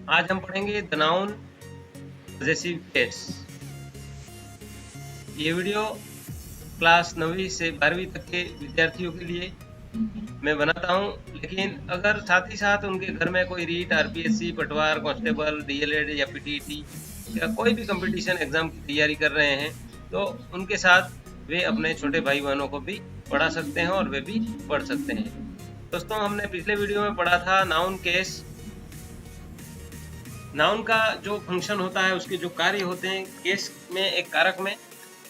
आज हम पढ़ेंगे द नाउन पजेसिव केस। ये वीडियो क्लास 9वीं से 12वीं तक के विद्यार्थियों के लिए मैं बनाता हूँ, लेकिन अगर साथ ही साथ उनके घर में कोई रीट, आरपीएससी, पटवार, कांस्टेबल, डीएलएड या पीटीईटी या कोई भी कंपटीशन एग्जाम की तैयारी कर रहे हैं तो उनके साथ वे अपने छोटे भाई बहनों को भी पढ़ा सकते हैं और वे भी पढ़ सकते हैं। दोस्तों, हमने पिछले वीडियो में पढ़ा था नाउन केस। नाउन का जो फंक्शन होता है, उसके जो कार्य होते हैं केस में, एक कारक में,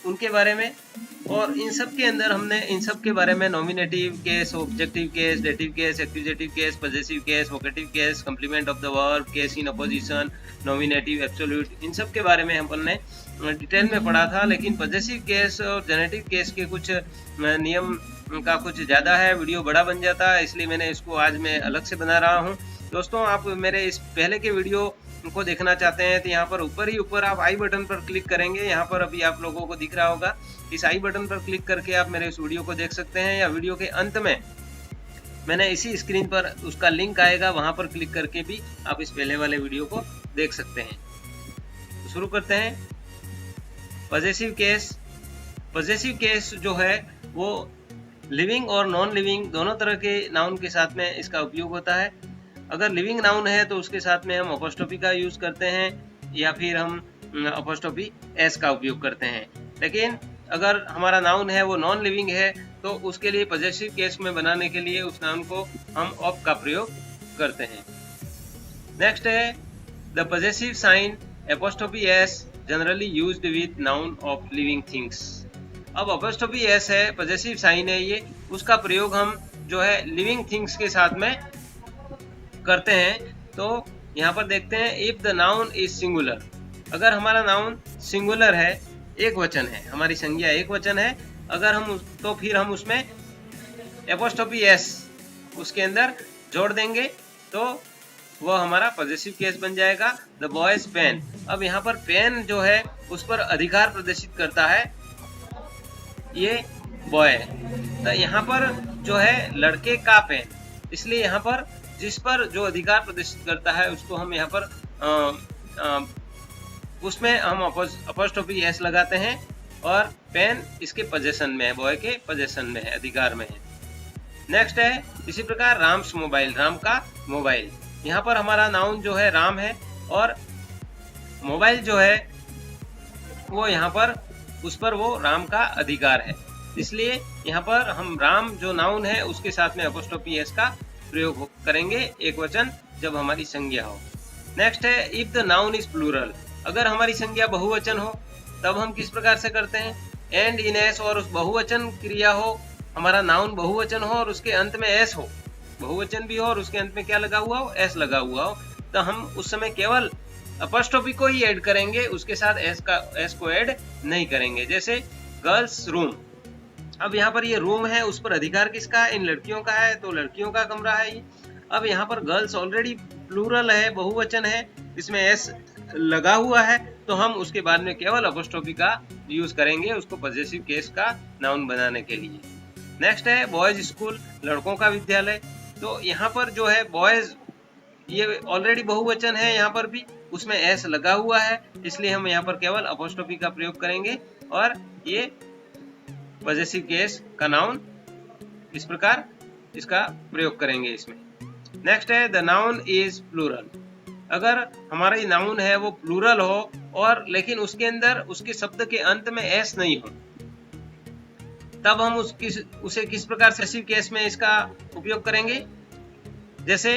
उनके बारे में, और इन सब के अंदर हमने इन सब के बारे में nominative case, objective case, dative case, accusative case, possessive case, vocative case, complement of the verb, case in apposition, nominative, absolute, इन सब के बारे में हमने डिटेल में पढ़ा था। लेकिन पजेसिव केस और जेनेटिव केस के कुछ नियम का कुछ ज़्यादा है, वीडियो बड़ा बन जाता है, इसलिए मैंने इसको आज मैं अलग से बना रहा हूँ। दोस्तों, आप मेरे इस पहले के वीडियो को देखना चाहते हैं तो यहाँ पर ऊपर आप आई बटन पर क्लिक करेंगे। यहाँ पर अभी आप लोगों को दिख रहा होगा, इस आई बटन पर क्लिक करके आप मेरे इस वीडियो को देख सकते हैं, या वीडियो के अंत में मैंने इसी स्क्रीन पर उसका लिंक आएगा, वहां पर क्लिक करके भी आप इस पहले वाले वीडियो को देख सकते हैं। तो शुरू करते हैं। Possessive case. पजेसिव केस जो है वो लिविंग और नॉन लिविंग दोनों तरह के नाउन के साथ में इसका उपयोग होता है। अगर लिविंग नाउन है तो उसके साथ में हम अपोस्ट्रोफी का यूज करते हैं, या फिर हम अपोस्ट्रोफी एस का उपयोग करते हैं। लेकिन अगर हमारा नाउन है वो नॉन लिविंग है तो उसके लिए पजेसिव केस में बनाने के लिए उस नाउन को हम ऑफ का प्रयोग करते हैं। नेक्स्ट है the possessive sign apostrophe S generally used with noun of living things. अब अपोस्ट्रोफी एस है, पजेसिव साइन है ये, उसका प्रयोग हम जो है लिविंग थिंग्स के साथ में करते हैं। तो यहाँ पर देखते हैं, if the noun is singular, अगर हमारा नाउन सिंगुलर है, एक वचन है, हमारी संज्ञा एक वचन है, अगर हम तो फिर हम उसमें एपोस्ट्रोफी एस उसके अंदर जोड़ देंगे तो वह हमारा पजेसिव केस बन जाएगा। The boys pen. अब यहाँ पर पेन जो है उस पर अधिकार प्रदर्शित करता है ये बॉय, तो यहाँ पर जो है लड़के का पेन, इसलिए यहाँ पर जिस पर जो अधिकार प्रदर्शित करता है उसको हम यहाँ पर उसमें हम अपोस्ट्रोफी एस लगाते हैं, और पेन इसके पोजेशन में है, बॉय के पोजेशन में है, अधिकार में है। नेक्स्ट है इसी प्रकार राम्स मोबाइल, राम का मोबाइल। यहाँ पर हमारा नाउन जो है राम है, और मोबाइल जो है वो यहाँ पर उस पर वो राम का अधिकार है, इसलिए यहाँ पर हम राम जो नाउन है उसके साथ में अपोस्ट्रोफी एस का प्रयोग करेंगे, एक वचन जब हमारी संज्ञा हो। नेक्स्ट है if the noun is plural, अगर हमारी संज्ञा बहुवचन हो तब हम किस प्रकार से करते हैं, एंड इन एस, और उस बहुवचन क्रिया हो, हमारा नाउन बहुवचन हो और उसके अंत में एस हो, बहुवचन भी हो और उसके अंत में क्या लगा हुआ हो, एस लगा हुआ हो, तो हम उस समय केवल अपोस्ट्रोफी को ही ऐड करेंगे, उसके साथ एस को ऐड नहीं करेंगे। जैसे गर्ल्स रूम, अब यहाँ पर ये रूम है, उस पर अधिकार किसका है, इन लड़कियों का है, तो लड़कियों का कमरा है ये। अब यहाँ पर गर्ल्स ऑलरेडी प्लूरल है, बहुवचन है, इसमें एस लगा हुआ है, तो हम उसके बाद में केवल अपोस्ट्रोफी का यूज करेंगे उसको पजेसिव केस का नाउन बनाने के लिए। नेक्स्ट है बॉयज स्कूल, लड़कों का विद्यालय। तो यहाँ पर जो है बॉयज ये ऑलरेडी बहुवचन है, यहाँ पर भी उसमें एस लगा हुआ है, इसलिए हम यहाँ पर केवल अपोस्ट्रोफी का प्रयोग करेंगे और ये पजेसिव केस का नाउन इस प्रकार इसका प्रयोग करेंगे इसमें। नेक्स्ट है द नाउन इज प्लूरल, अगर हमारा ये नाउन है वो प्लूरल हो और लेकिन उसके अंदर उसके शब्द के अंत में एस नहीं हो, तब हम उसे किस प्रकार से पजेसिव केस में इसका उपयोग करेंगे। जैसे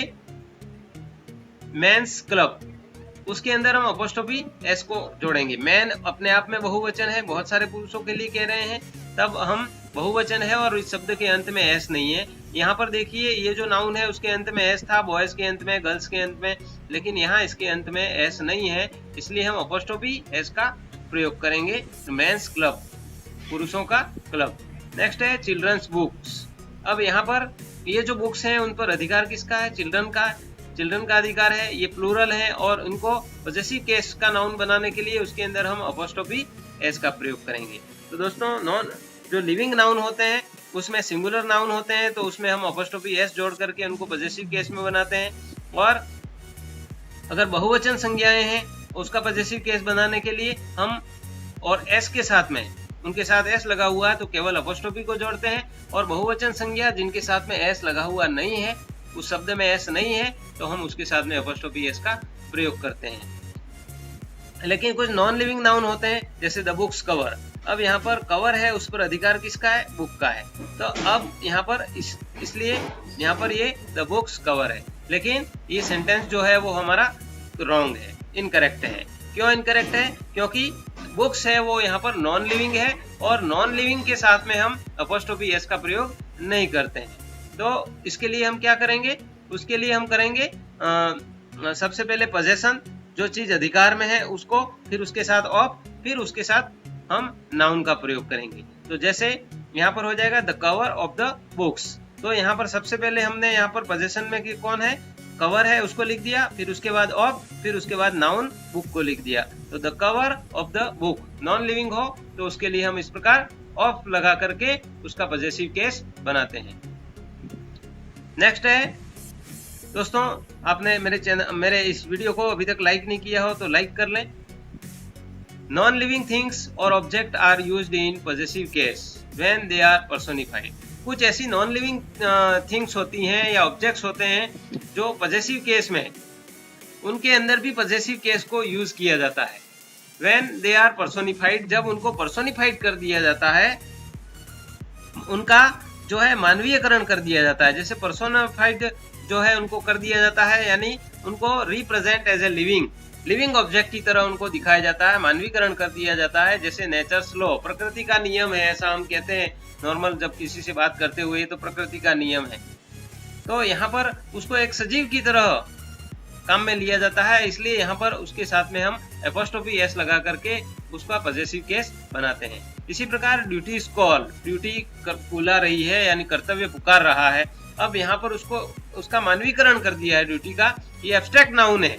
मेंस क्लब, उसके अंदर हम अपोस्ट्रोफी एस को जोड़ेंगे। मैन अपने आप में बहुवचन है, बहुत सारे पुरुषों के लिए कह रहे हैं, तब हम बहुवचन है और इस शब्द के अंत में एस नहीं है। यहाँ पर देखिए ये जो नाउन है उसके अंत में एस था, बॉयज के अंत में, गर्ल्स के अंत में, लेकिन यहाँ इसके अंत में एस नहीं है, इसलिए हम अपोस्ट्रोफी एस का प्रयोग करेंगे। मेंस क्लब, पुरुषों का क्लब। नेक्स्ट है चिल्ड्रंस बुक्स, अब यहाँ पर ये जो बुक्स हैं उन पर अधिकार किसका है, चिल्ड्रन का, चिल्ड्रन का अधिकार है, ये प्लूरल है और उनको पजेसिव केस का नाउन बनाने के लिए उसके अंदर हम अपोस्ट्रोफी एस का प्रयोग करेंगे। तो दोस्तों, नॉन जो लिविंग नाउन होते हैं उसमें सिंगुलर नाउन होते हैं, तो उसमें हम अपोस्ट्रोफी एस जोड़ करके उनको पजेसिव केस में बनाते हैं, और अगर बहुवचन संज्ञाएं हैं उसका पॉजेसिव केस बनाने के लिए हम और एस के साथ में, उनके साथ एस लगा हुआ है तो केवल अपोस्ट्रोफी को जोड़ते हैं, और बहुवचन संज्ञा जिनके साथ में एस लगा हुआ नहीं है, उस शब्द में एस नहीं है, तो हम उसके साथ में अपोस्ट्रोफी एस का प्रयोग करते हैं। लेकिन कुछ नॉन लिविंग नाउन होते हैं, जैसे द बुक्स कवर। अब यहाँ पर कवर है, उस पर अधिकार किसका है? बुक का है। तो अब यहाँ पर इसलिए यहाँ पर ये द बुक्स कवर है, लेकिन ये सेंटेंस जो है वो हमारा रॉन्ग है, इनकरेक्ट है। क्यों इनकरेक्ट है? क्योंकि बुक्स है वो यहाँ पर नॉन लिविंग है, और नॉन लिविंग के साथ में हम अपोस्ट्रोफी एस का प्रयोग नहीं करते हैं। तो इसके लिए हम क्या करेंगे? उसके लिए हम करेंगे सबसे पहले पोजेशन, जो चीज अधिकार में है उसको, फिर उसके साथ ऑफ, फिर उसके साथ हम नाउन का प्रयोग करेंगे। तो जैसे यहाँ पर हो जाएगा the cover of the books. तो यहाँ पर सबसे पहले हमने यहाँ पर पोजेशन में कि कौन है? कवर है, उसको लिख दिया, फिर उसके बाद ऑफ, फिर उसके बाद नाउन बुक को लिख दिया। तो the cover of the book non living हो तो उसके लिए हम इस प्रकार ऑफ लगा करके उसका पॉजेसिव केस बनाते हैं। नेक्स्ट है दोस्तों, आपने मेरे इस वीडियो को अभी तक लाइक नहीं किया हो तो लाइक कर लें। नॉन लिविंग थिंग्स और object are used in possessive case when they are personified. कुछ ऐसी नॉन लिविंग थिंग्स होती हैं या ऑब्जेक्ट्स होते हैं जो पॉजेसिव केस में, उनके अंदर भी पॉजेसिव केस को यूज किया जाता है। व्हेन दे आर पर्सोनिफाइड, जब उनको पर्सोनिफाइड कर दिया जाता है, उनका जो है मानवीयकरण कर दिया जाता है। जैसे पर्सोनिफाइड जो है उनको कर दिया जाता है, यानी उनको represent as a living object की तरह उनको दिखाया जाता है, मानवीकरण कर दिया जाता है। जैसे नेचर्स लॉ, प्रकृति का नियम है, ऐसा हम कहते हैं नॉर्मल जब किसी से बात करते हुए, तो प्रकृति का नियम है। तो यहाँ पर उसको एक सजीव की तरह काम में लिया जाता है, इसलिए यहाँ पर उसके साथ में हम एपोस्ट्रोफी एस लगा करके उसका पॉजेसिव केस बनाते हैं। इसी प्रकार ड्यूटी इज कॉल, ड्यूटी बुला रही है यानी कर्तव्य पुकार रहा है। अब यहाँ पर उसका मानवीकरण कर दिया है ड्यूटी का, ये एब्स्ट्रैक्ट नाउन है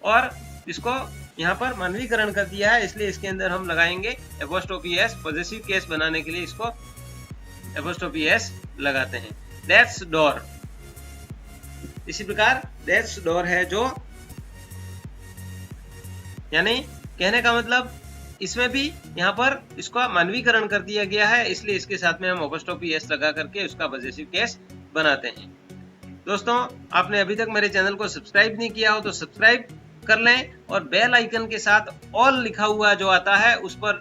और इसको यहाँ पर मानवीकरण कर दिया है, इसलिए इसके अंदर हम लगाएंगे एपोस्ट्रोफी एस। पॉजेसिव केस बनाने के लिए इसको एपोस्ट्रोफी एस लगाते हैं। दैट्स डोर, इसी प्रकार दैट्स डोर है जो, यानी कहने का मतलब इसमें भी यहाँ पर इसका मानवीकरण कर दिया गया है, इसलिए इसके साथ में हम एपोस्ट्रोफी एस लगा करके उसका पॉजेसिव केस बनाते हैं। दोस्तों, आपने अभी तक मेरे चैनल को सब्सक्राइब नहीं किया हो तो सब्सक्राइब कर लें, और बेल आइकन के साथ ऑल लिखा हुआ जो आता है उस पर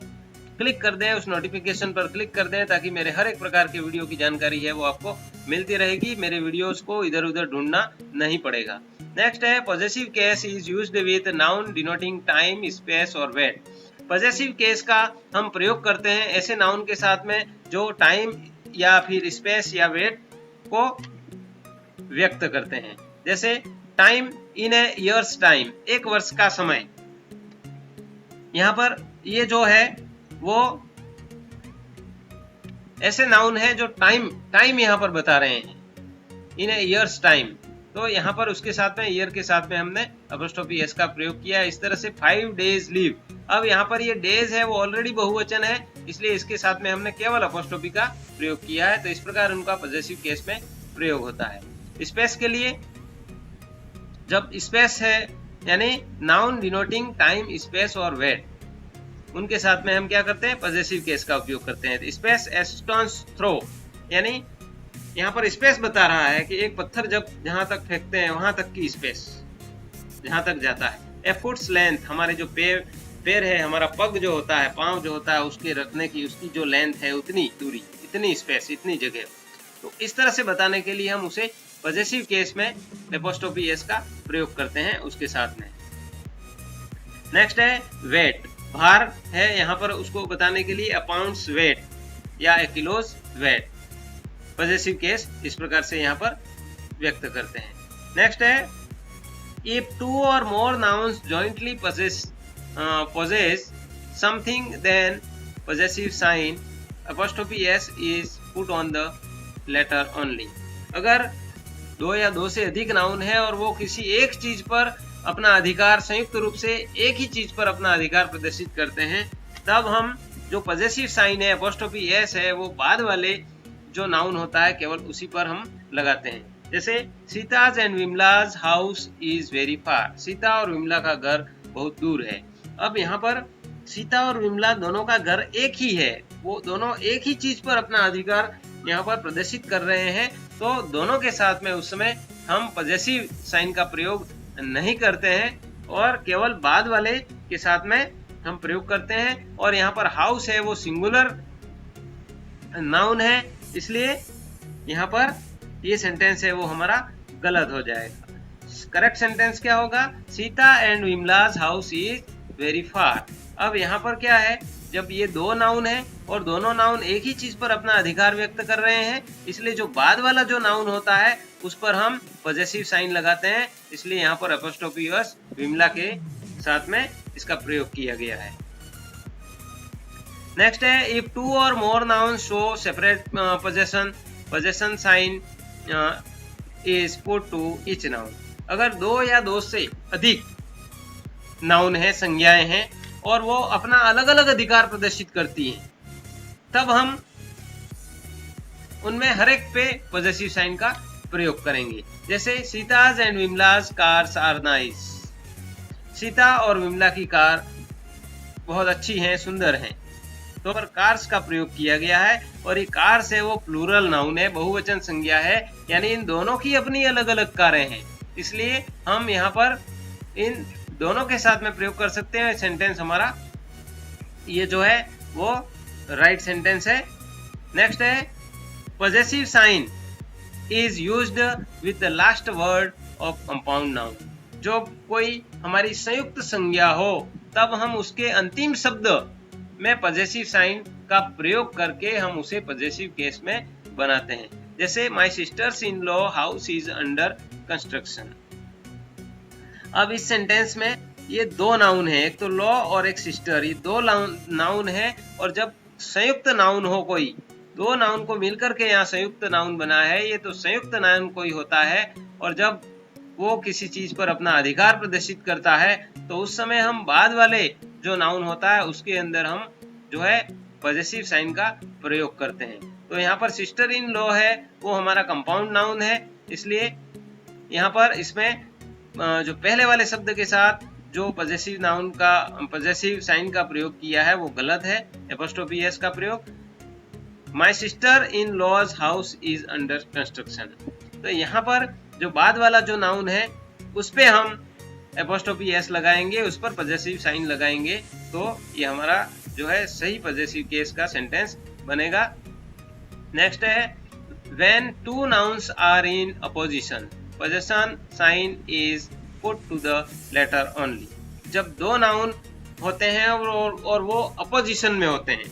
क्लिक कर दें, उस नोटिफिकेशन पर क्लिक कर दें, ताकि मेरे हर एक प्रकार के वीडियो की जानकारी है वो आपको मिलती रहेगी। मेरे वीडियोस को इधर उधर ढूंढना नहीं पड़ेगा। नेक्स्ट है possessive case is used with noun denoting time, space और वेट। पॉजेसिव केस का हम प्रयोग करते हैं ऐसे नाउन के साथ में जो टाइम या फिर स्पेस या वेट को व्यक्त करते हैं। जैसे time in A years time, एक वर्ष का समय। यहाँ पर ये जो है वो ऐसे नाउन है जो टाइम यहाँ पर बता रहे हैं, इन ए ईयर्स टाइम। तो यहाँ पर उसके साथ में ईयर के साथ में हमने एपोस्ट्रोफी एस का प्रयोग किया है। इस तरह से 5 days लीव, अब यहाँ पर ये डेज है वो ऑलरेडी बहुवचन है, इसलिए इसके साथ में हमने केवल एपोस्ट्रोफी का प्रयोग किया है। तो इस प्रकार उनका पॉजेसिव केस में प्रयोग होता है। स्पेस के लिए, जब स्पेस है यानी नाउन डिनोटिंग टाइम, स्पेस और वेट, उनके साथ में हम क्या करते हैं? पॉजेसिव केस का उपयोग करते हैं। स्पेस ए स्टोन्स थ्रो, यानी यहाँ पर स्पेस बता रहा है कि एक पत्थर जब जहां तक फेंकते हैं वहां तक की स्पेस, जहां तक जाता है। ए फुट्स लेंथ, हमारे जो पैर है, हमारा पग जो होता है, पांव जो होता है, उसके रखने की उसकी जो लेंथ है उतनी दूरी, इतनी स्पेस, इतनी जगह। तो इस तरह से बताने के लिए हम उसे पॉजेसिव केस में एपोस्ट्रोफी एस का प्रयोग करते हैं उसके साथ में। नेक्स्ट है वेट, भार है, यहाँ पर उसको बताने के लिए अ पाउंड्स वेट या ए किलोज वेट। पॉजेसिव केस इस प्रकार से यहाँ पर व्यक्त करते हैं। नेक्स्ट है if 2 or more nouns jointly possess something, then possessive sign apostrophe s is put on the letter only। अगर 2 या 2 से अधिक नाउन है और वो किसी एक चीज पर अपना अधिकार, संयुक्त रूप से एक ही चीज पर अपना अधिकार प्रदर्शित करते हैं, तब हम जो पॉजेसिव साइन है एपोस्ट्रोफी एस है वो बाद वाले जो नाउन होता है केवल उसी पर हम लगाते हैं। जैसे Sita's and Vimla's house is very far, Sita और विमला का घर बहुत दूर है। अब यहाँ पर सीता और विमला दोनों का घर एक ही है, वो दोनों एक ही चीज पर अपना अधिकार यहाँ पर प्रदर्शित कर रहे हैं, तो दोनों के साथ में उस समय हम पॉजेसिव साइन का प्रयोग नहीं करते हैं और केवल बाद वाले के साथ में हम प्रयोग करते हैं। और यहाँ पर हाउस है वो सिंगुलर नाउन है, इसलिए यहाँ पर ये सेंटेंस है वो हमारा गलत हो जाएगा। करेक्ट सेंटेंस क्या होगा? Sita and Vimla's house is very far. अब यहाँ पर क्या है, जब ये दो नाउन है और दोनों नाउन एक ही चीज पर अपना अधिकार व्यक्त कर रहे हैं, इसलिए जो बाद वाला जो नाउन होता है उस पर हम पॉजेसिव साइन लगाते हैं, इसलिए यहाँ पर एपोस्ट्रोफी एस विमला के साथ में इसका प्रयोग किया गया है। नेक्स्ट है, if two or more noun show separate possession, possession sign is put to each noun. अगर दो या दो से अधिक नाउन है, संज्ञाएं हैं, और वो अपना अलग अलग अधिकार प्रदर्शित करती हैं, तब हम उनमें हर एक पे पॉजेसिव साइन का प्रयोग करेंगे। जैसे Sita's and Vimla's cars are nice, Sita और विमला की कार बहुत अच्छी हैं, सुंदर हैं, तो पर कार्स का प्रयोग किया गया है। और ये कार्स है वो प्लूरल नाउन है, बहुवचन संज्ञा है, यानी इन दोनों की अपनी अलग अलग कारें हैं, इसलिए हम यहाँ पर इन दोनों के साथ में प्रयोग कर सकते हैं। सेंटेंस हमारा ये जो है वो राइट सेंटेंस है। नेक्स्ट है, possessive sign is used with the last word of compound noun. जो कोई हमारी संयुक्त संज्ञा हो तब हम उसके अंतिम शब्द में पॉजेसिव साइन का प्रयोग करके हम उसे पॉजेसिव केस में बनाते हैं। जैसे my sister's in law house is under construction. अब इस सेंटेंस में ये दो नाउन है, एक तो लॉ और एक सिस्टर, ये दो नाउन है, और जब संयुक्त नाउन हो कोई, दो नाउन को मिलकर के यहाँ संयुक्त नाउन बना है, ये तो संयुक्त नाउन कोई होता है, और जब वो किसी चीज पर अपना अधिकार प्रदर्शित करता है तो उस समय हम बाद वाले जो नाउन होता है उसके अंदर हम जो है पॉजेसिव साइन का प्रयोग करते हैं। तो यहाँ पर सिस्टर इन लॉ है वो हमारा कंपाउंड नाउन है, इसलिए यहाँ पर इसमें जो पहले वाले शब्द के साथ जो पॉजेसिव नाउन का पॉजेसिव साइन का प्रयोग किया है वो गलत है, एपोस्ट्रोफी एस का प्रयोग। My sister in law's house is under construction. तो यहाँ पर जो बाद वाला जो नाउन है उस पे हम एपोस्ट्रोफी एस लगाएंगे, उस पर पॉजेसिव साइन लगाएंगे, तो ये हमारा जो है सही पॉजेसिव केस का सेंटेंस बनेगा। नेक्स्ट है, when two nouns are in apposition possession sign is put to the latter only. जब दो नाउन होते हैं और वो अपोजिशन में होते हैं,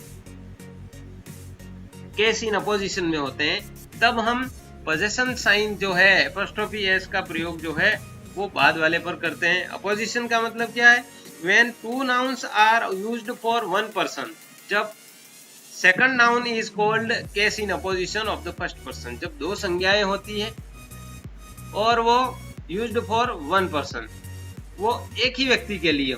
केस इन अपोजिशन में होते हैं, तब हम पोजेशन साइन जो है एपोस्ट्रोफी एस का प्रयोग जो है वो बाद वाले पर करते हैं। अपोजिशन का मतलब क्या है? When two nouns are used for one person, जब second noun is called case in apposition of the first person. जब दो संज्ञाएं होती हैं और वो यूज्ड फॉर वन पर्सन, वो एक ही व्यक्ति के लिए,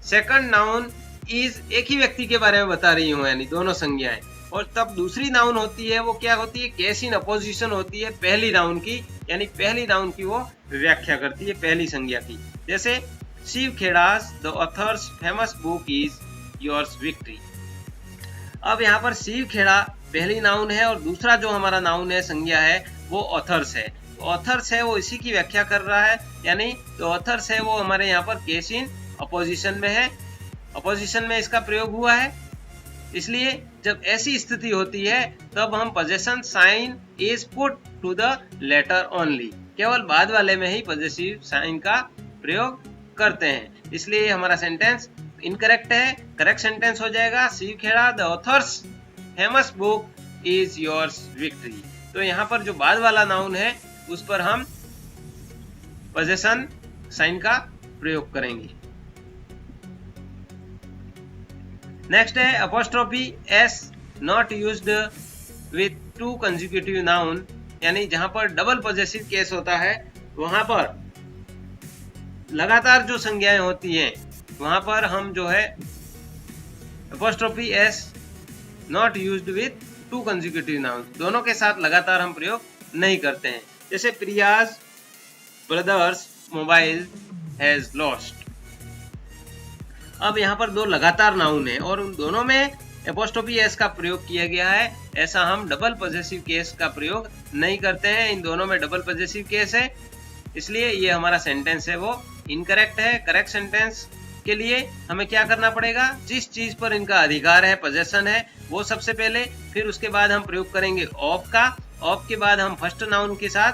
सेकंड नाउन इज एक ही व्यक्ति के बारे में बता रही हूँ, यानी दोनों संज्ञाएं, और तब दूसरी नाउन होती है वो क्या होती है? केस इन अपोजिशन होती है पहली नाउन की, यानी पहली नाउन की वो व्याख्या करती है पहली संज्ञा की। जैसे Shiv Khera's the author's famous book is yours victory. अब यहाँ पर शिव खेड़ा पहली नाउन है और दूसरा जो हमारा नाउन है, संज्ञा है, वो ऑथर्स है। ऑथर्स है वो इसी की व्याख्या कर रहा है, यानी तो ऑथर्स है वो हमारे यहाँ पर केस इन अपोजिशन में है, अपोजिशन में इसका प्रयोग हुआ है। इसलिए जब ऐसी स्थिति होती है तब हम possession sign is put to the latter only, केवल बाद वाले में ही पॉजेसिव साइन का प्रयोग करते हैं। इसलिए हमारा सेंटेंस इनकरेक्ट है। करेक्ट सेंटेंस हो जाएगा, Shiv Khera the author's famous book is yours victory. तो यहाँ पर जो बाद वाला नाउन है उस पर हम पोजेशन साइन का प्रयोग करेंगे। नेक्स्ट है apostrophe S not used with to consecutive noun, यानी जहां पर डबल पॉजेसिव केस होता है वहां पर लगातार जो संज्ञाएं होती हैं वहां पर हम जो है apostrophe S not used with to consecutive noun, दोनों के साथ लगातार हम प्रयोग नहीं करते हैं। जैसे Priya's brothers mobile has lost. अब यहाँ पर दो लगातार नाउन है और उन दोनों में एपोस्ट्रोफी एस का प्रयोग किया गया है। ऐसा हम डबल पॉजेसिव केस का प्रयोग नहीं करते हैं। इन दोनों में डबल पॉजेसिव केस है, इसलिए ये हमारा सेंटेंस है वो इनकरेक्ट है। करेक्ट सेंटेंस के लिए हमें क्या करना पड़ेगा, जिस चीज पर इनका अधिकार है, पोजेशन है, वो सबसे पहले, फिर उसके बाद हम प्रयोग करेंगे ऑफ का। ऑफ के बाद हम फर्स्ट नाउन के साथ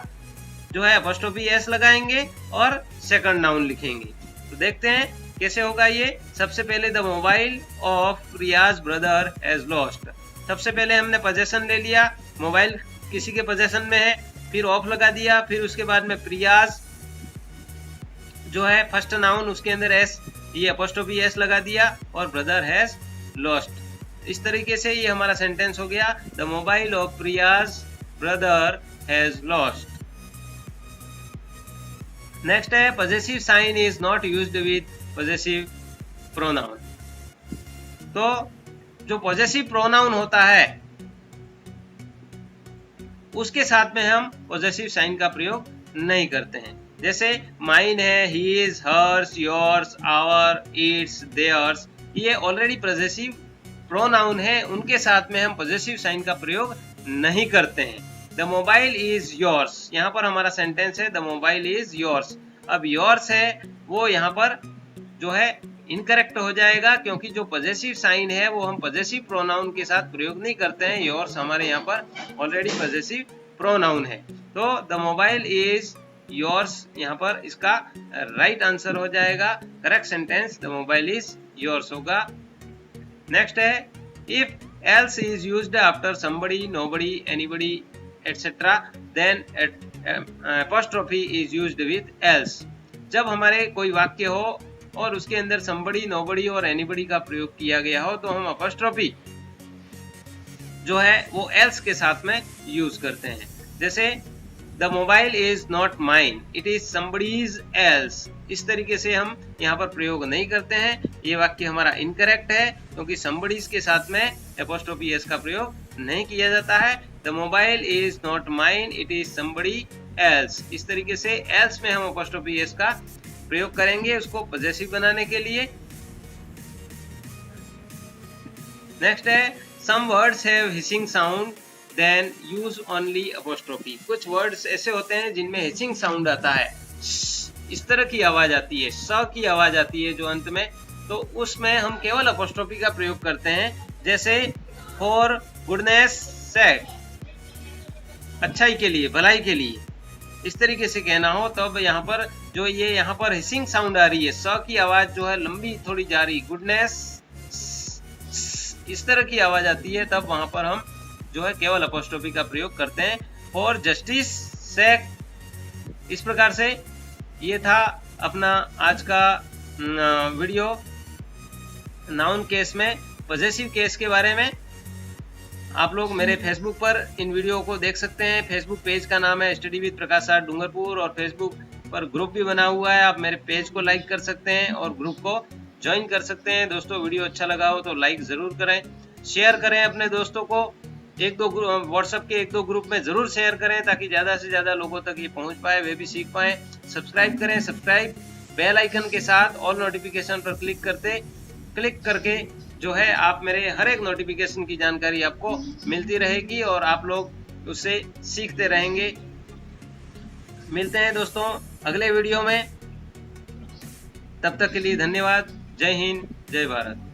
जो है एपोस्ट्रोफी एस लगाएंगे और सेकंड नाउन लिखेंगे। तो देखते हैं कैसे होगा ये। सबसे पहले the mobile of Riyaz brother has lost. सबसे पहले हमने पोजेशन ले लिया, मोबाइल किसी के पोजेशन में है, फिर ऑफ लगा दिया, फिर उसके बाद में प्रियाज जो है फर्स्ट नाउन, उसके अंदर एस, ये एपोस्ट्रोफी एस लगा दिया और ब्रदर हैज लॉस्ट। इस तरीके से ये हमारा सेंटेंस हो गया, the mobile of Priya's brother has lost. Next है possessive sign is not used with possessive pronoun. तो जो पॉजेसिव प्रोनाउन होता है उसके साथ में हम पॉजेसिव साइन का प्रयोग नहीं करते हैं। जैसे माइन है, his, hers, yours, our, its, theirs, ये ऑलरेडी पॉजेसिव प्रोनाउन है, उनके साथ में हम पॉजेसिव साइन का प्रयोग नहीं करते हैं। द मोबाइल इज योर्स, यहाँ पर हमारा सेंटेंस है द मोबाइल इज योर्स। अब योर्स है वो यहाँ पर जो है इनकरेक्ट हो जाएगा, क्योंकि जो पॉजेसिव साइन है वो हम पॉजेसिव प्रोनाउन के साथ प्रयोग नहीं करते हैं। योर्स हमारे यहाँ पर ऑलरेडी पॉजेसिव प्रोनाउन है। तो द मोबाइल इज योर्स यहाँ पर इसका राइट आंसर हो जाएगा। Correct sentence the mobile is yours होगा। नेक्स्ट है if else is used after somebody, nobody, anybody etcetera then apostrophe is used with else. जब हमारे कोई वाक्य हो और उसके अंदर समबडी, नोबडी और एनीबडी का प्रयोग किया गया हो तो हम एपोस्ट्रोफी जो है वो एल्स के साथ में यूज करते हैं। जैसे the mobile is not mine, it is somebody's else. इस तरीके से हम यहाँ पर प्रयोग नहीं करते हैं। ये वाक्य हमारा इनकरेक्ट है, क्योंकि समबडीज के साथ में एपोस्ट्रोफी एस का प्रयोग नहीं किया जाता है। The mobile is not mine, it is somebody else. इस तरीके से एल्स में हम एपोस्ट्रोफी एस का प्रयोग करेंगे उसको पॉजेसिव बनाने के लिए। नेक्स्ट है some words have hissing sound then use only apostrophe. कुछ वर्ड्स ऐसे होते हैं जिनमें हिसिंग साउंड आता है, इस तरह की आवाज आती है, स की आवाज आती है जो अंत में, तो उसमें हम केवल एपोस्ट्रोफी का प्रयोग करते हैं। जैसे फॉर गुडनेस सेक, अच्छाई के लिए, भलाई के लिए, इस तरीके से कहना हो तब यहाँ पर जो ये यहाँ पर हिसिंग साउंड आ रही है, स की आवाज जो है लंबी थोड़ी जा रही, गुडनेस इस तरह की आवाज आती है, तब वहां पर हम जो है केवल एपोस्ट्रोफी का प्रयोग करते हैं। फॉर जस्टिस सेक। इस प्रकार से ये था अपना आज का वीडियो नाउन केस में पॉजेसिव केस के बारे में। आप लोग मेरे फेसबुक पर इन वीडियो को देख सकते हैं। फेसबुक पेज का नाम है study with Prakash sir Dungarpur और फेसबुक पर ग्रुप भी बना हुआ है। आप मेरे पेज को लाइक कर सकते हैं और ग्रुप को ज्वाइन कर सकते हैं। दोस्तों वीडियो अच्छा लगा हो तो लाइक ज़रूर करें, शेयर करें अपने दोस्तों को, एक दो व्हाट्सएप के 1-2 ग्रुप में ज़रूर शेयर करें ताकि ज़्यादा से ज़्यादा लोगों तक ये पहुंच पाए, वे भी सीख पाएँ। सब्सक्राइब करें, सब्सक्राइब बेल आइकन के साथ ऑल नोटिफिकेशन पर क्लिक करके जो है आप मेरे हर एक नोटिफिकेशन की जानकारी आपको मिलती रहेगी और आप लोग उससे सीखते रहेंगे। मिलते हैं दोस्तों अगले वीडियो में, तब तक के लिए धन्यवाद। जय हिंद, जय भारत।